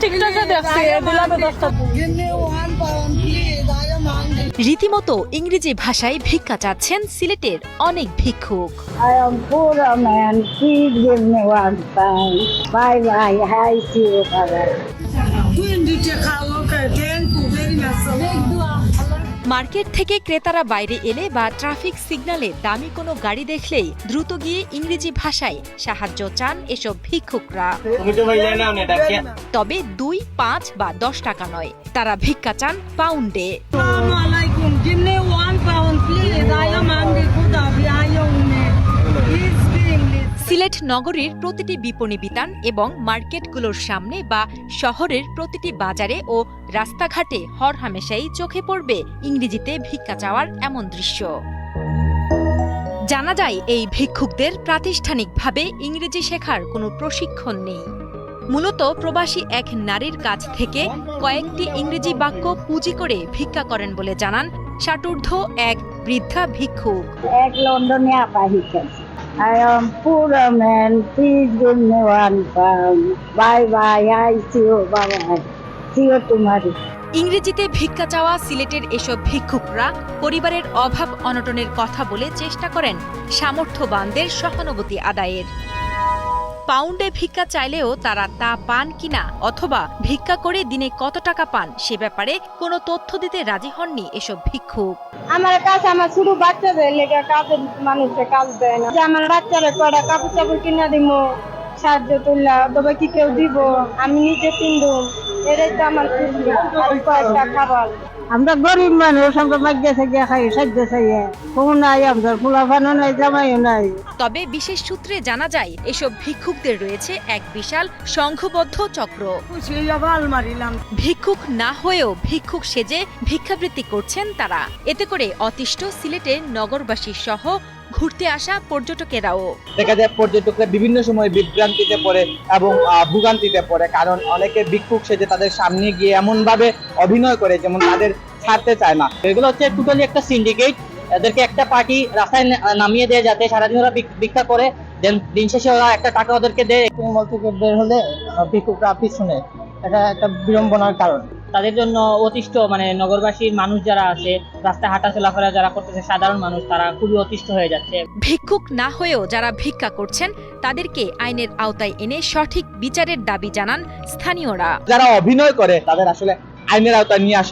টিকটকে দেখছি দিলাবে 10 টাকা। রীতিমতো ইংরেজি ভাষায় ভিক্ষা চাচ্ছেন সিলেটের অনেক ভিক্ষুক। I am poor man, please give me 1 pound. Bye bye, hi, see you, bye. Market থেকে ক্রেতারা বাইরে এলে বা ট্রাফিক সিগন্যালে দামি কোনো গাড়ি দেখলেই দ্রুত গিয়ে ইংরেজি ভাষায় সাহায্য চান এসব ভিক্ষুকরা। তবে 2, 5 বা 10 টাকা নয়, তারা ভিক্ষা চান পাউন্ডে। সিলেট নগরীর প্রতিটি বিপণী বিতান এবং মার্কেটগুলোর সামনে বা শহরের প্রতিটি বাজারে ও রাস্তাঘাটে হরহামেশাই চোখে পড়বে ইংরেজিতে ভিক্ষা চাওয়ার এমন দৃশ্য। জানা যায় এই ভিক্ষুকদের প্রাতিষ্ঠানিকভাবে ইংরেজি শেখার কোনো প্রশিক্ষণ নেই। মূলত প্রবাসী এক নারীর কাছ থেকে কয়েকটি ইংরেজি বাক্য পুঁজি করে ভিক্ষা করেন বলে জানান ষাটোর্ধ্ব এক বৃদ্ধা ভিক্ষুক। এক লন্ডনে আপা হিকেছে। I am poor man, please give me 1 pound. Bye bye, hi, see you, bye. See you tomorrow. ইংরেজিতে ভিক্ষা চাওয়া সিলেটের এসব ভিক্ষুকরা পরিবারের অভাব অনটনের কথা বলে চেষ্টা করেন সামর্থ্যবানদের সহানুভূতি আদায়ের। পাউন্ডে ভিক্ষা চাইলেও তারা তা পান কিনা অথবা ভিক্ষা করে দিনে কত টাকা পান সে ব্যাপারে কোনো তথ্য দিতে রাজি হননি এসব ভিক্ষুক। আমার কাছে আমার ছোট বাচ্চাদের লেগে কাজের মানুষে কাজ দেয় না। যে আমার বাচ্চারা কয়টা কাপড় চাপড় কিনা দিব, সাহায্য তুললা তবে কি কেউ দিব, আমি নিজে কিনবো, এটাই তো আমার খুশি। আর কয়েকটা খাবার আমরা গরিব মানুষ, আমরা মাঝে গিয়ে খাই, সাহায্য চাইয়ে কোনো নাই, আমাদের ফুলাফানো নাই, জামাইও নাই। তবে বিশেষ সূত্রে জানা যায় এসব ভিক্ষুকদের রয়েছে এক বিশাল সংঘবদ্ধ চক্র। ভিক্ষুক না হয়েও ভিক্ষুক সেজে ভিক্ষাবৃত্তি করছেন তারা। এতে করে অতিষ্ঠ সিলেটের নগরবাসী সহ ঘুরতে আসা পর্যটকেরাও। দেখা যায় পর্যটকরা বিভিন্ন সময় বিভ্রান্তিতে পড়ে এবং ভোগান্তিতে পড়ে, কারণ অনেকে ভিক্ষুক সেজে তাদের সামনে গিয়ে এমন ভাবে অভিনয় করে যেমন তাদের ছাড়তে চায় না। এগুলো হচ্ছে টোটালি একটা সিন্ডিকেট। এদেরকে একটা পার্টি রাস্তায় নামিয়ে দেয় যাতে সারাদিন ওরা ভিক্ষা করে, দিন শেষে ওরা একটা টাকা ওদেরকে দেয়। মল থেকে বের হলে ভিক্ষুকরা পিছনে, এটা একটা বিড়ম্বনার কারণ। তাদের জন্য অতিষ্ঠ নগরবাসীর মানুষ যারা আছে, রাস্তায় হাঁটা চলাফেরা যারা করতেছে সাধারণ মানুষ, তারা খুবই অতিষ্ঠ হয়ে যাচ্ছে। ভিক্ষুক না হয়েও যারা ভিক্ষা করছেন তাদেরকে আইনের আওতায় এনে সঠিক বিচারের দাবি জানান স্থানীয়রা। যারা অভিনয় করে তাদের আসলে আইনের আওতায় নিয়ে আসা